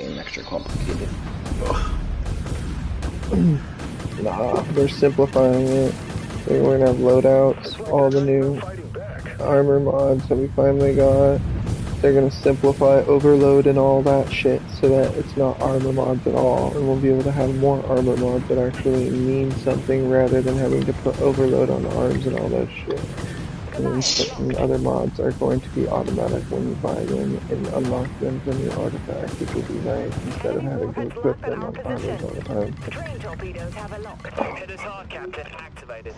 game extra complicated. Nah, they're simplifying it. We're gonna have loadouts, all the new armor mods that we finally got. They're gonna simplify overload and all that shit so that it's not armor mods at all, and we'll be able to have more armor mods that actually mean something rather than having to put overload on arms and all that shit. And certain other mods are going to be automatic when you buy them and unlock them from your artifact, which will be nice instead of having to equip them on armors all the time. Train torpedoes have a lock. Hit us hard, Captain. Activated.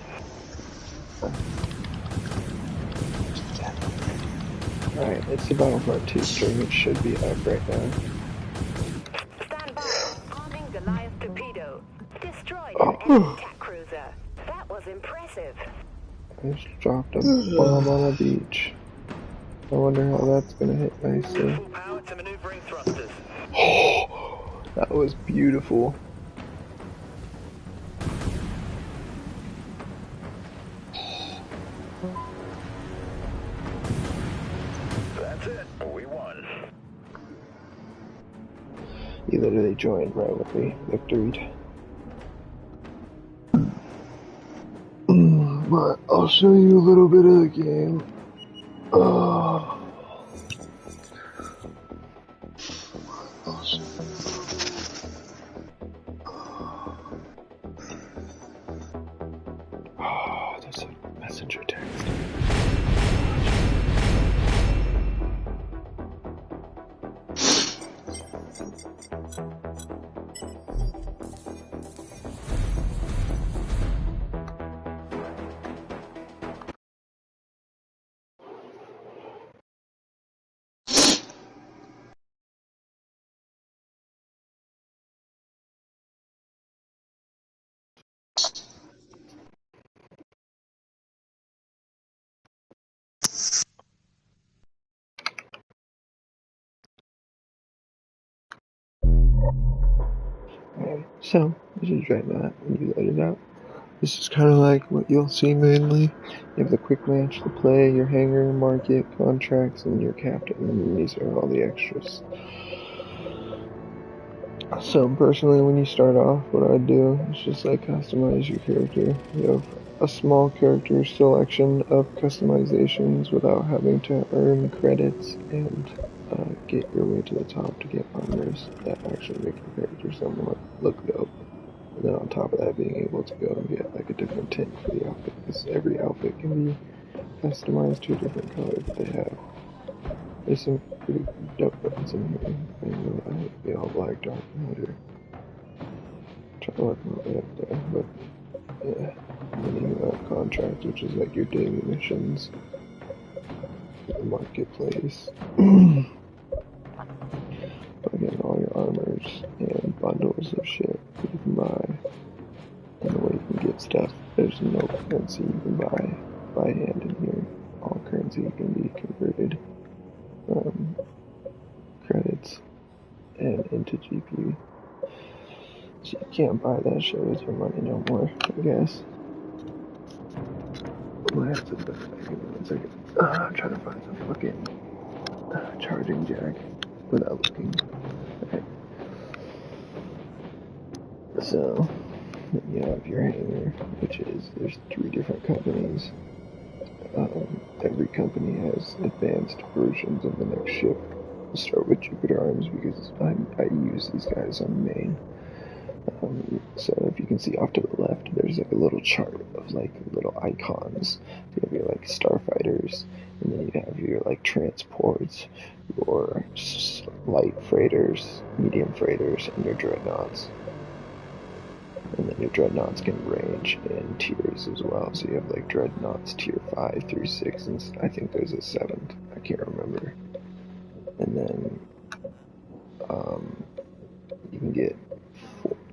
Alright, it's the Battlefront 2 stream. It should be up right now. Stand by. Arming Goliath torpedo. Destroyed an enemy attack cruiser. That was impressive. I just dropped a bomb on a beach. I wonder how that's gonna hit nicely. Full power to maneuvering thrusters. That was beautiful. That's it. We won. He literally joined right when we victoried. But I'll show you a little bit of the game. I'll show you. Oh, there's a messenger text. So, this is right now when you load it up. This is kind of like what you'll see mainly. You have the quick match, the play, your hangar, market, contracts, and your captain, and these are all the extras. So personally, when you start off, what I do is just like customize your character. You have a small character selection of customizations without having to earn credits and get your way to the top to get armors that actually make your character somewhat look dope. And then on top of that, being able to go and get like a different tint for the outfit, because every outfit can be customized to a different color that they have. There's some pretty dope buttons in here. I know I hate the all black dark matter. Try to work my way up there, but yeah. And then you have contracts, which is like your daily missions, the marketplace. Again, all your armors and bundles of shit that you can buy. And the way you can get stuff, there's no currency you can buy by hand in here. All currency can be converted credits and into GP. So you can't buy that shit with your money no more, I guess. I might have to give me 1 second. I'm trying to find some fucking charging jack without looking. Okay. So, you have your hangar, which is, there's 3 different companies. Every company has advanced versions of the next ship. I'll start with Jupiter Arms because I use these guys on main. So if you can see off to the left, there's like a little chart of like little icons. You have your like starfighters, and then you have your like transports, your light freighters, medium freighters, and your dreadnoughts. And then your dreadnoughts can range in tiers as well. So you have like dreadnoughts tier 5 through 6, and I think there's a 7th. I can't remember. And then you can get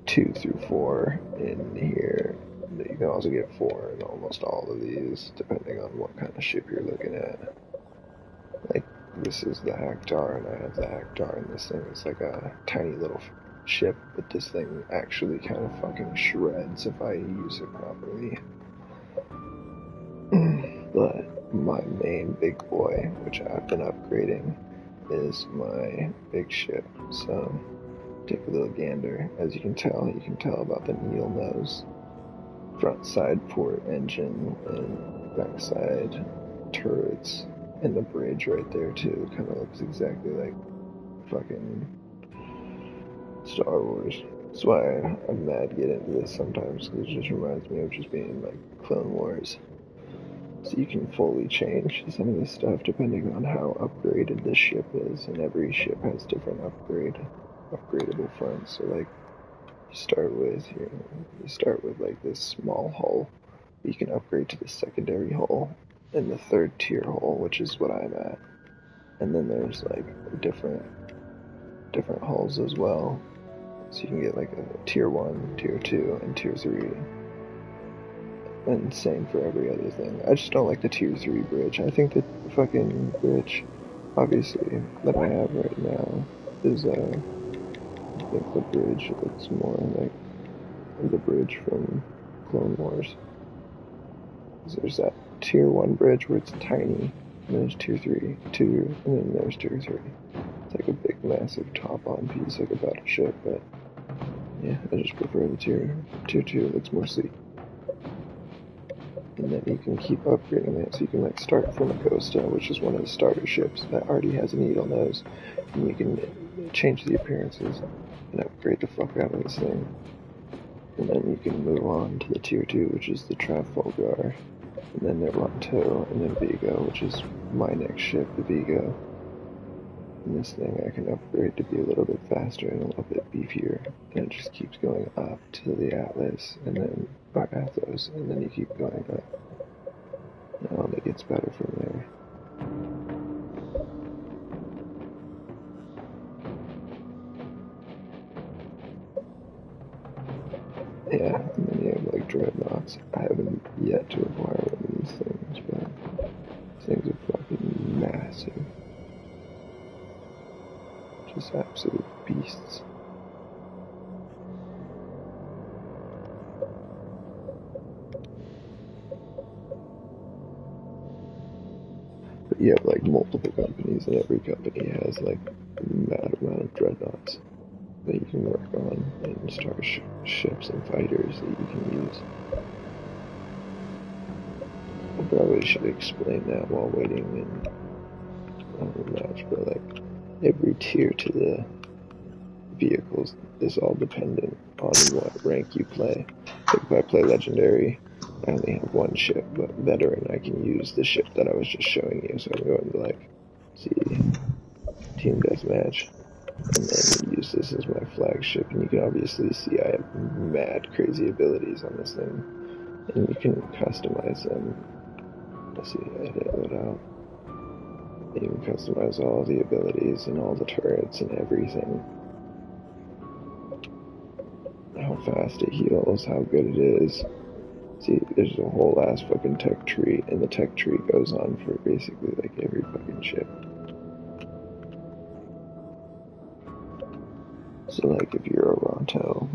2 through 4 in here. You can also get 4 in almost all of these, depending on what kind of ship you're looking at. Like, this is the Hactar, and I have the Hactar, and this thing is like a tiny little ship, but this thing actually kind of fucking shreds if I use it properly. But my main big boy, which I've been upgrading, is my big ship. So take a little gander. As you can tell about the needle nose, front side port engine, and back side turrets, and the bridge right there too. Kind of looks exactly like fucking Star Wars. That's why I'm mad to get into this sometimes, because it just reminds me of just being like Clone Wars. So you can fully change some of this stuff depending on how upgraded the ship is, and every ship has different upgradable fronts. So like you start with like this small hull. You can upgrade to the secondary hull and the third tier hull, which is what I'm at. And then there's like different hulls as well. So you can get like a tier 1, tier 2, and tier 3. And same for every other thing. I just don't like the tier 3 bridge. I think the fucking bridge, obviously, that I have right now is, I think the bridge looks more like the bridge from Clone Wars. There's that tier 1 bridge where it's tiny, and there's tier 3, 2, and then there's tier 3. It's like a big, massive top-on piece, like a battleship, but yeah, I just prefer the tier 2. It looks more sleek. And then you can keep upgrading it, so you can like start from a Costa, which is one of the starter ships that already has a needle nose, and you can change the appearances and upgrade the fuck out of this thing. And then you can move on to the tier 2, which is the Trafalgar, and then Levanto, and then Vigo, which is my next ship, the Vigo. And this thing I can upgrade to be a little bit faster and a little bit beefier, and it just keeps going up to the Atlas, and then by Athos, and then you keep going up. And it only gets better from there. Yeah, and then you have like dreadnoughts. I haven't yet to acquire one of these things, but these things are fucking massive. Just absolute beasts. But you have like multiple companies, and every company has like a mad amount of dreadnoughts that you can work on, and ships and fighters that you can use. I probably should explain that while waiting on the match, but like every tier to the vehicles is all dependent on what rank you play. Like if I play Legendary, I only have one ship, but Veteran I can use the ship that I was just showing you, so I can go into like, see, Team Deathmatch, and then use this as my flagship, and you can obviously see I have mad crazy abilities on this thing, and you can customize them. Let's see, edit that out. You can customize all the abilities and all the turrets and everything. How fast it heals, how good it is. See, there's a whole ass fucking tech tree, and the tech tree goes on for basically like every fucking ship. So like if your Oronto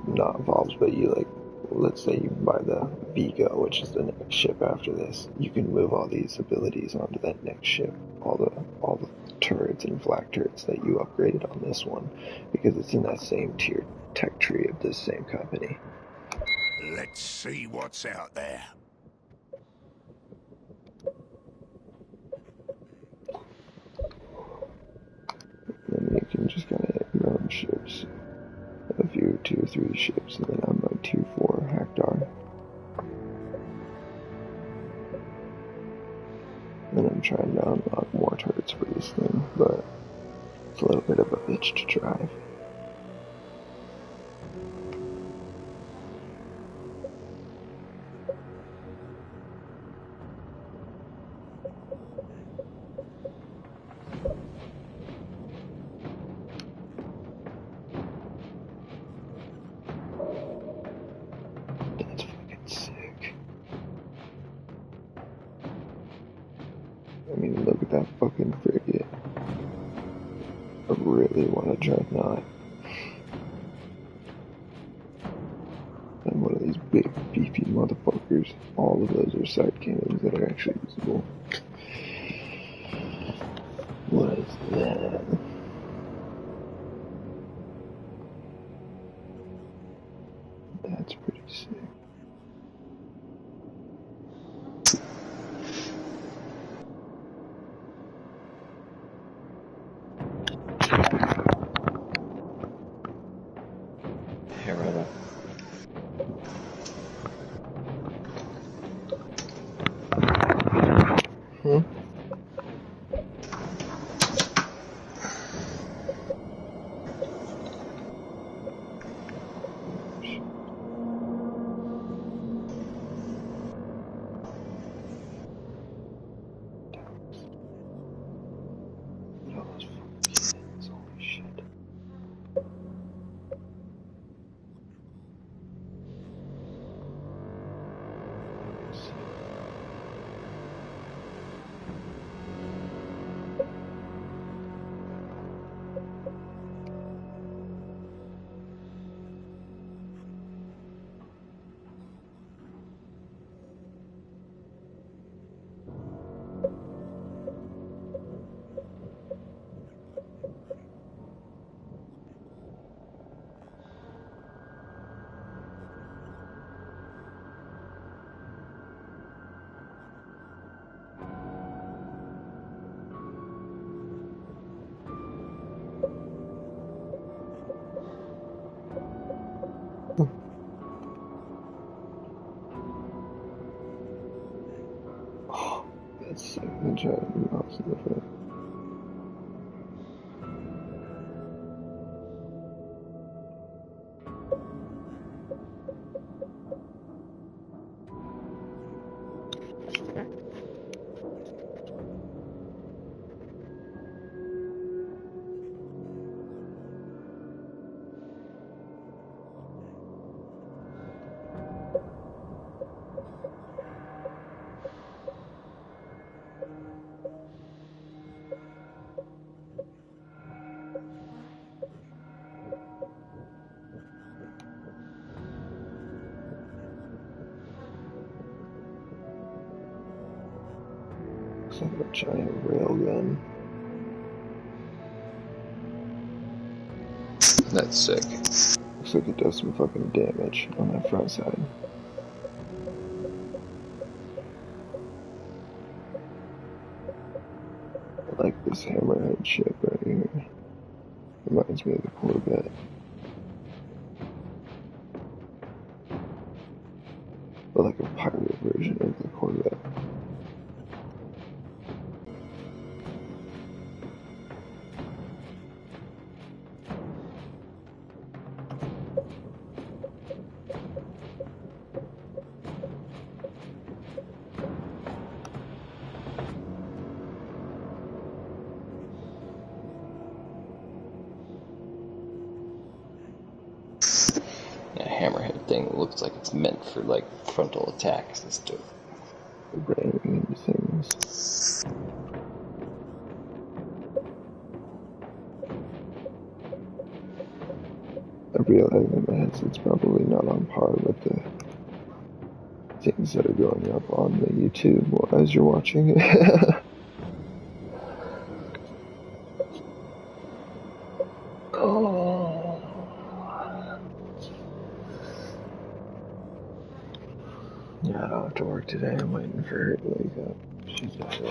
not evolves, but you like, let's say you buy the Vigo, which is the next ship after this, you can move all these abilities onto that next ship, all the turrets and flak turrets that you upgraded on this one, because it's in that same tier tech tree of this same company. Let's see what's out there. Then you can just kind of hit your own ships. A few 2 or 3 ships, and then I'm like 2-4 Hector. And I'm trying to unlock more turrets for this thing, but it's a little bit of a bitch to drive. That's fucking sick. I mean, look at that fucking frigate. I really want a dreadnought. And one of these big, beefy motherfuckers. All of those are side cannons that are actually usable. What is that? That's pretty sick. Here, right. Hmm? Look at all those fucking cannons, holy shit. Oh, that's sick. The giant mouse in the front. Looks like a giant railgun. That's sick. Looks like it does some fucking damage on that front side. I like this hammerhead ship right here. Reminds me of the Corvette. But like a pirate version of the Corvette. That hammerhead thing looks like it's meant for like frontal attacks and stuff. Ramming into things. I realize in my head it's probably not on par with the things that are going up on the YouTube as you're watching it. Oh. Yeah, I don't have to work today. I'm waiting for her to wake up. She's up there.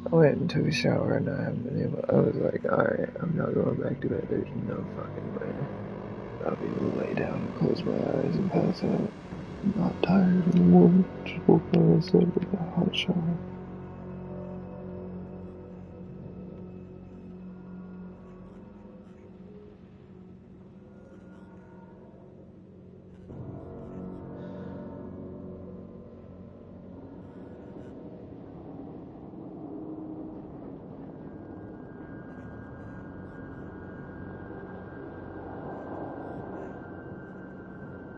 I went and took a shower and I haven't been able. I was like, alright, I'm not going back to bed. There's no fucking way. I'll be able to lay down and close my eyes and pass out. I'm not tired anymore. Just woke up and said with a hot shower.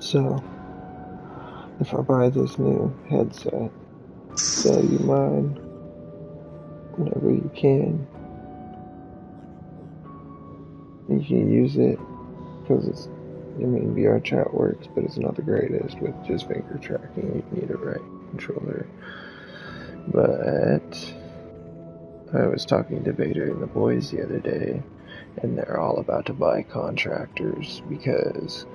So, if I buy this new headset, sell you mine whenever you can. You can use it because it's, I mean, VR chat works, but it's not the greatest with just finger tracking. You need a right controller. But I was talking to Vader and the boys the other day, and they're all about to buy contractors because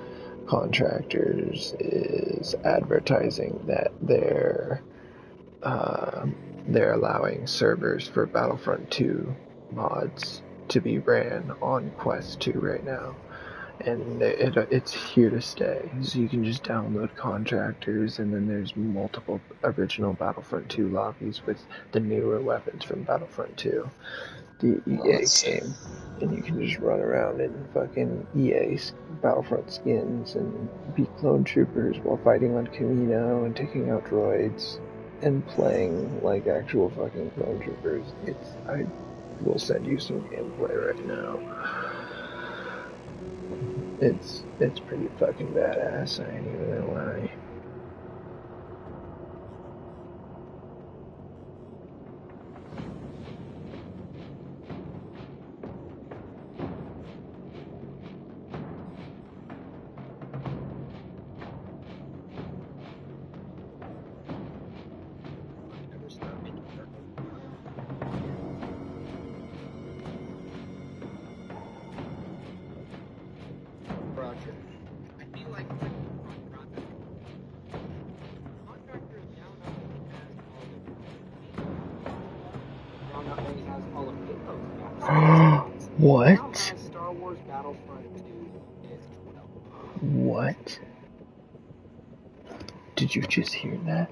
contractors is advertising that they're allowing servers for Battlefront 2 mods to be ran on Quest 2 right now. And it's here to stay. So you can just download contractors, and then there's multiple original Battlefront 2 lobbies with the newer weapons from Battlefront 2. The EA game, and you can just run around in fucking EA Battlefront skins and be clone troopers while fighting on Camino and taking out droids and playing like actual fucking clone troopers. I will send you some gameplay right now. It's pretty fucking badass, I ain't even gonna lie. Roger. I feel like contractor is now not only has all of Halo's What? Star Wars Battlefront 2 as well. What? Did you just hear that?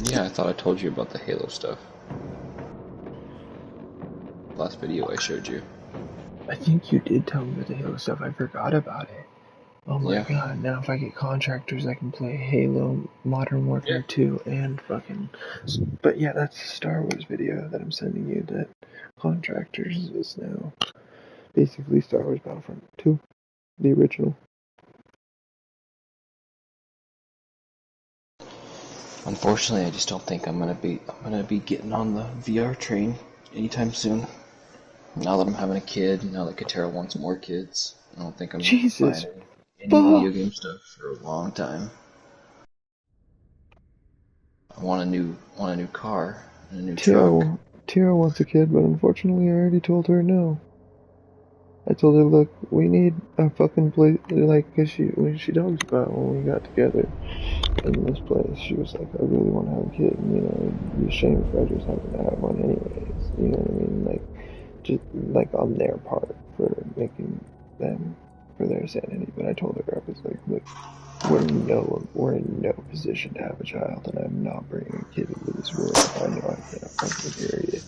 Yeah, I thought I told you about the Halo stuff. Last video I showed you. I think you did tell me about the Halo stuff. I forgot about it. Oh my god, now if I get contractors, I can play Halo, Modern Warfare 2, and fucking... But yeah, that's the Star Wars video that I'm sending you, that contractors is now basically Star Wars Battlefront 2, the original. Unfortunately, I just don't think I'm gonna be getting on the VR train anytime soon. Now that I'm having a kid, now that Katera wants more kids, I don't think I'm gonna find any video game stuff for a long time. I want a new car and a new truck. Tira wants a kid, but unfortunately I already told her no. I told her, look, we need a fucking place, like, cause when she talks about when we got together in this place, she was like, I really want to have a kid, and, you know, it'd be a shame if I just happened to have one anyways, you know what I mean, like, just, like, on their part, for making them, for their sanity, but I told her, I was like, look, we're in no position to have a child, and I'm not bringing a kid into this world if I know I can't fucking carry it.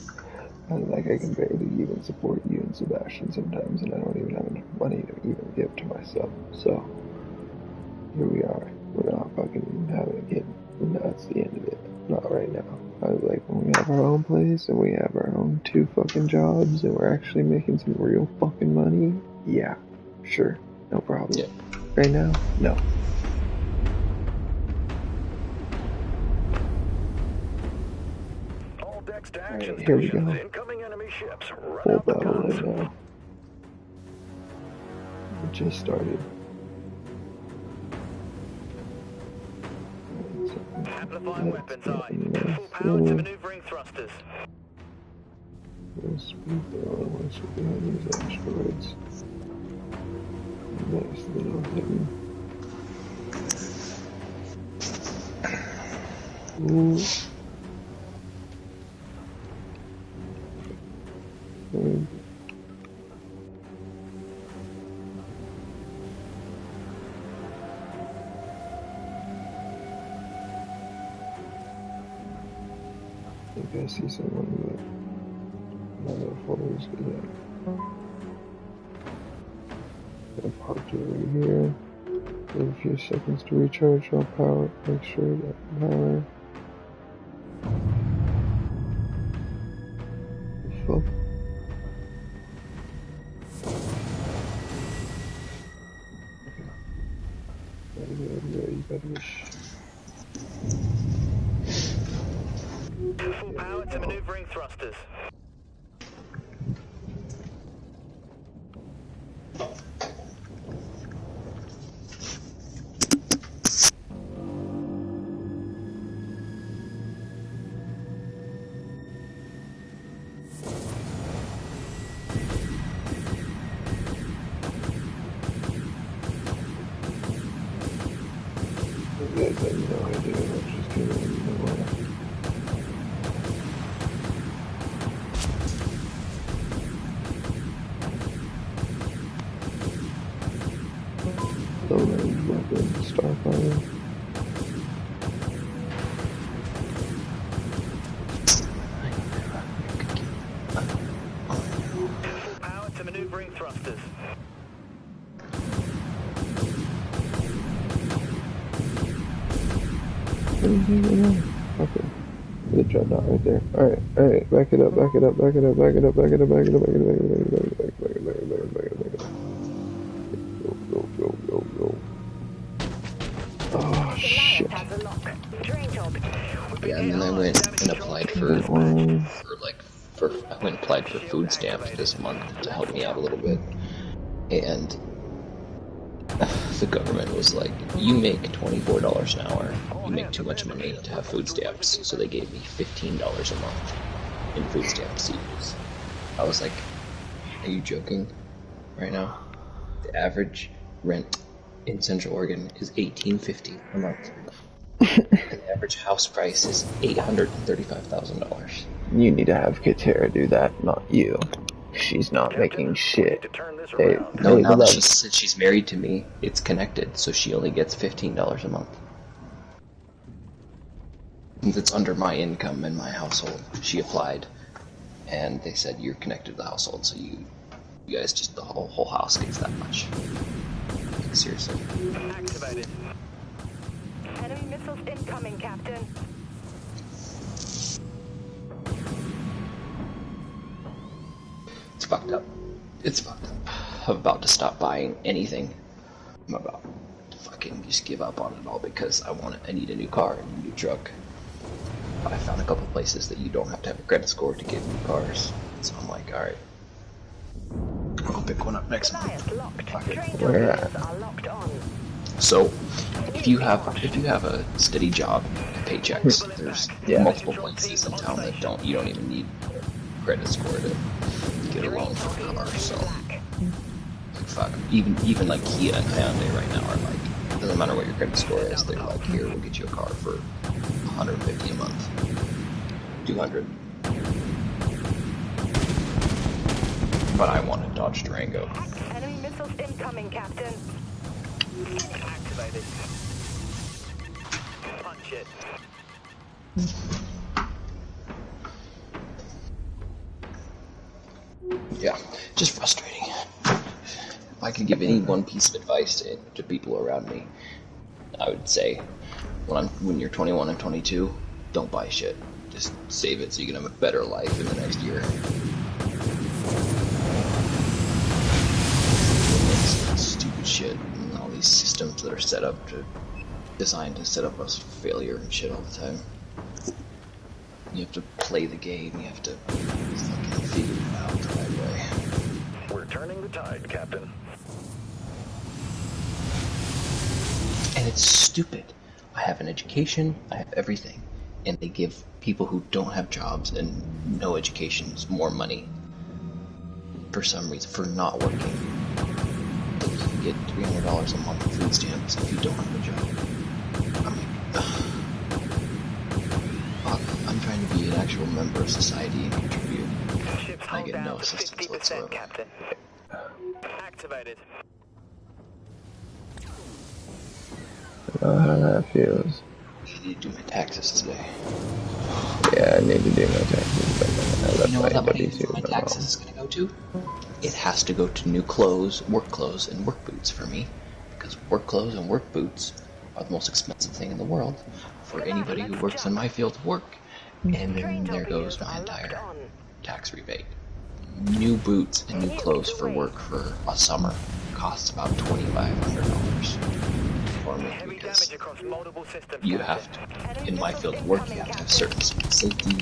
Like, I can barely even support you and Sebastian sometimes, and I don't even have enough money to even give to myself. So, here we are. We're not fucking having a kid, and that's the end of it. Not right now. I was like, when we have our own place, and we have our own 2 fucking jobs, and we're actually making some real fucking money, yeah, sure, no problem. Yeah. Right now, no. Alright, here we go. Full battle right now. It just started. Amplifying weapons eye. Full power to maneuvering thrusters. Speed barrel once we're behind these asteroids. Nice little hidden. Ooh. I think I see someone with another followers get I parked over here. Wait a few seconds to recharge all power. Make sure that power. Fuck. You better Full power to maneuvering thrusters. Starfire. Full power to maneuvering thrusters. Okay. The dreadnought right there. Alright, back it up. Go. Oh, shit. Yeah, and then I went and applied for food stamps this month to help me out a little bit. And the government was like, you make $24 an hour. You make too much money to have food stamps. So they gave me $15 a month in food stamps to use. I was like, are you joking right now? The average rent in Central Oregon is $18.50 a month. The average house price is $835,000. You need to have Katera do that, not you. She's not making shit. No, now that she's married to me, it's connected, so she only gets $15 a month. Since it's under my income in my household, she applied, and they said you're connected to the household, so you guys just the whole house gets that much. Like, seriously. Activated. Enemy missiles incoming, Captain. It's fucked up. It's fucked up. I'm about to stop buying anything. I'm about to fucking just give up on it all because I need a new car and a new truck. I found a couple places that you don't have to have a credit score to get new cars. So I'm like, alright. I'll pick one up next month. Fuck it. Where at? So, if you have a steady job, paychecks, there's multiple places in town that you don't even need a credit score to get a loan for a car. So, fuck. Even like Kia and Hyundai right now are like, doesn't matter what your credit score is, they're like, here, we'll get you a car for $150 a month, $200. But I want a Dodge Durango. Enemy missiles incoming, Captain. Activated. Punch it. Yeah, just frustrating. If I could give any one piece of advice to people around me, I would say, when you're 21 and 22, don't buy shit. Just save it so you can have a better life in the next year. Stupid shit and all these systems that are designed to set up us for failure and shit all the time. You have to play the game, you have to fucking figure it out the right way. We're turning the tide, Captain. And it's stupid. I have an education, I have everything, and they give people who don't have jobs and no educations more money for some reason, for not working. Like you can get $300 a month in food stamps if you don't have a job. I'm like, ugh. Fuck, I'm trying to be an actual member of society and contribute. I get no assistance whatsoever. Captain. Activated. I don't know how that feels. I need to do my taxes today. Yeah, I need to do my taxes, but I left You know my what that money buddies here for my with taxes is going to go to? It has to go to new clothes, work clothes, and work boots for me. Because work clothes and work boots are the most expensive thing in the world for anybody who works in my field of work. And then there goes my entire tax rebate. New boots and new clothes for work for a summer costs about $2,500 for me, because you have to, in my field of work, you have to have certain safety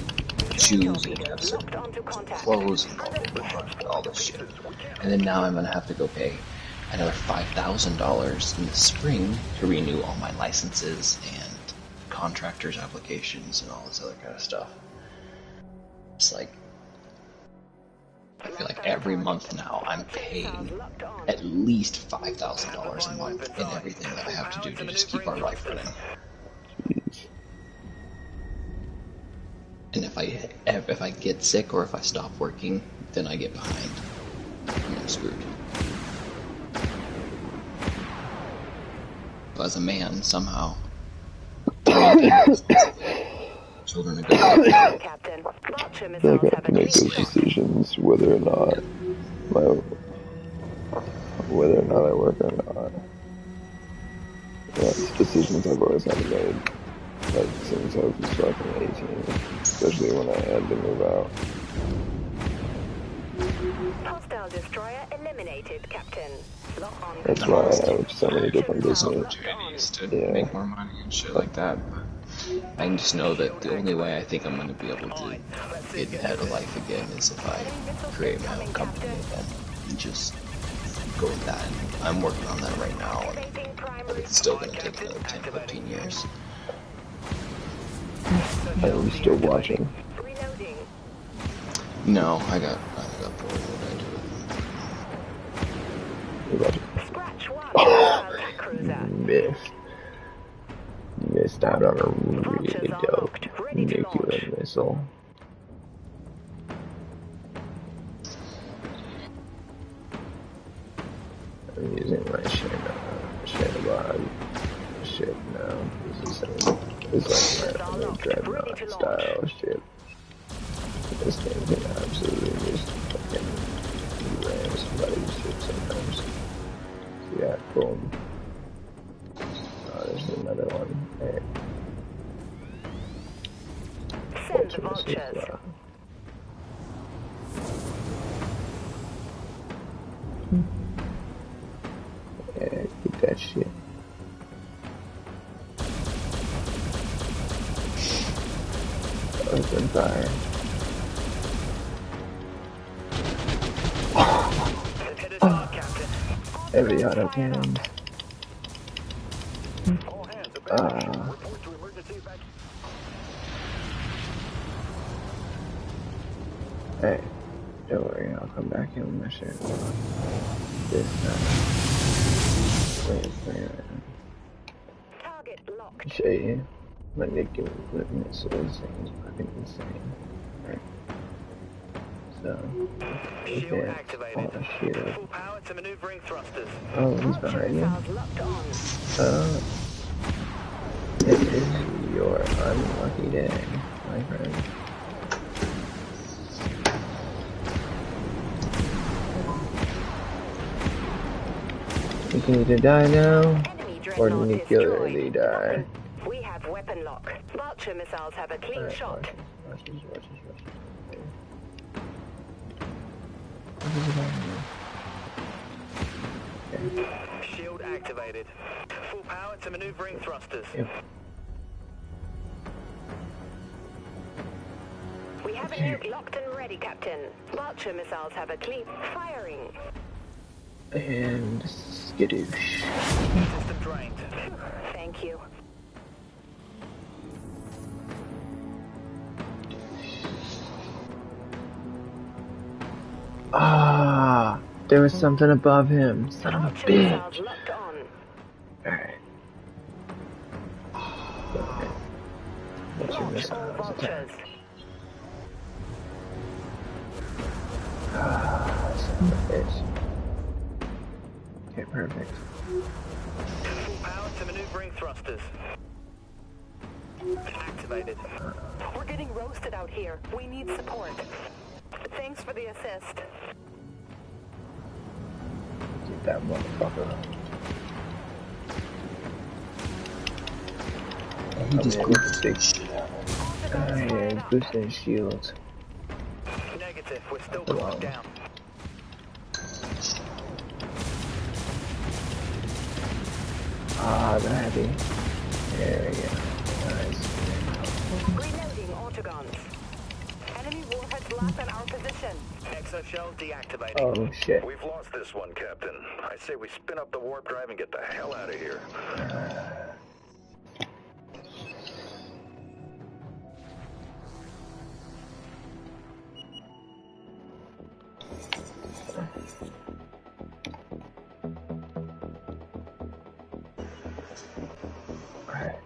shoes, you have to have certain clothes, and all this shit. And then now I'm going to have to go pay another $5,000 in the spring to renew all my licenses and contractors' applications and all this other kind of stuff. It's like, I feel like every month now I'm paying at least $5,000 a month in everything that I have to do to just keep our life running. Jeez. And if I get sick or if I stop working, then I get behind. And I'm screwed. But as a man somehow. Children are good. Captain. Like I have to make those decisions whether or not I work or not. Yeah, it's decisions I've always had to make, like since I was fucking 18, especially when I had to move out. Hostile destroyer eliminated, Captain. Lock on. That's why I have so many different business Opportunities to make more money and shit like that. But I can just know that the only way I think I'm going to be able to get ahead of life again is if I create my own company again and just go with that. And I'm working on that right now, but it's still going to take another 10, 15 years. Are you still watching? No, I got bored when I do it. You're watching. Missed out on a really dope nuclear missile. I'm using my Shanabad ship now. This is like my dreadnought style ship. This thing can absolutely just fucking ram somebody's ship sometimes. Yeah, boom. Oh, there's another one. Hey. Send the vultures. Yeah, keep that shit. Open fire. Every auto cannon. Hey, don't worry, I'll come back in with my shirt. This time. Wait. Target locked. Show you. My nuclear missile is fucking insane. Right. So, Shield activated. shield. Full power to maneuvering thrusters. Oh, he's behind you. It is your unlucky day, my friend. You can either die now, or nuclearly die. We have weapon lock. Vulture missiles have a clean shot. Watch this. Okay. Shield activated. Full power to maneuvering thrusters. Yep. We have a nuke locked and ready, Captain. Vulture missiles have a clean firing. And skadoosh. System drained. Thank you. Ah, there was something above him. Son of a bitch. Alright. What's your missiles attack? Son of a bitch. Okay, perfect. Full power to maneuvering thrusters. Activated. We're getting roasted out here. We need support. Thanks for the assist. Get that motherfucker. He just boosting shields. Negative. We're still closed down. Ah, the heavy. There we go. Nice. Reloading autogons. Enemy warheads locked on our position. Exoshell deactivated. Oh shit. We've lost this one, Captain. I say we spin up the warp drive and get the hell out of here. Alright.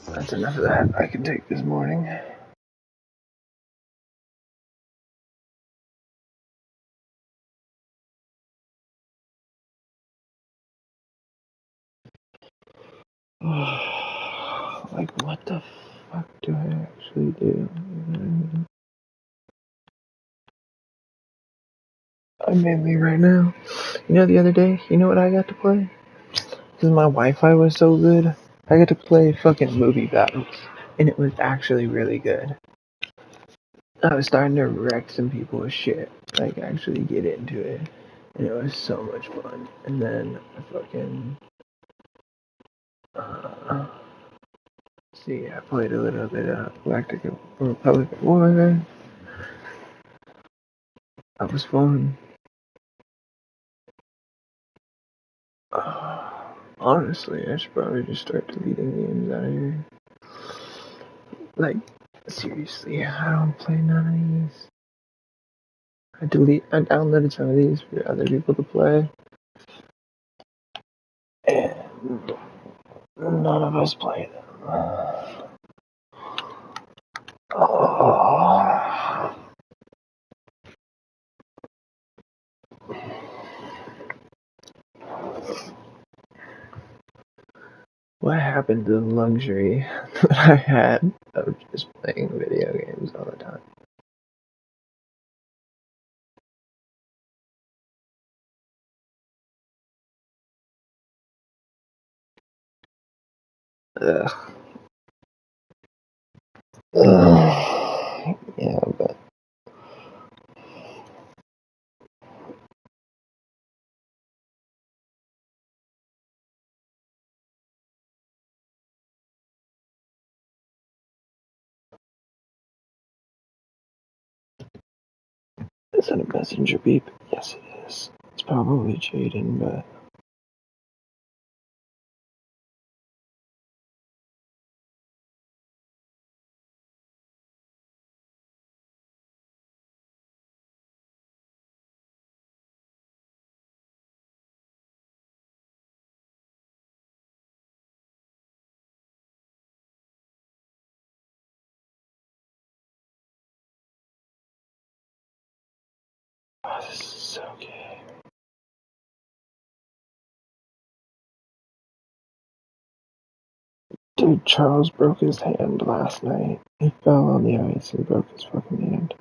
That's enough of that I can take this morning. Like, what the fuck do I actually do? You know what I mean? I'm mainly right now. You know, the other day, you know what I got to play? Because my Wi-Fi was so good, I got to play fucking movie battles, and it was actually really good. I was starting to wreck some people with shit, like actually get into it, and it was so much fun. And then I fucking see, I played a little bit of Galactic Republic of War. That was fun. Honestly, I should probably just start deleting games out of here. Like, seriously, I don't play none of these. I downloaded some of these for other people to play, and none of us play them. Oh. What happened to the luxury that I had of just playing video games all the time? Ugh. Ugh. Yeah, but is that a messenger beep? Yes, it is. It's probably Jaden, but oh, this is so gay. Dude, Charles broke his hand last night. He fell on the ice and broke his fucking hand.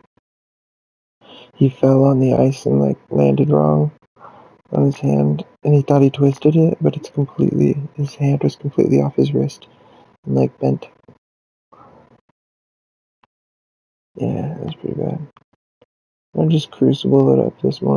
He fell on the ice and, like, landed wrong on his hand, and he thought he twisted it, but his hand was completely off his wrist and, like, bent. Yeah, it was pretty bad. I just crucibled it up this morning.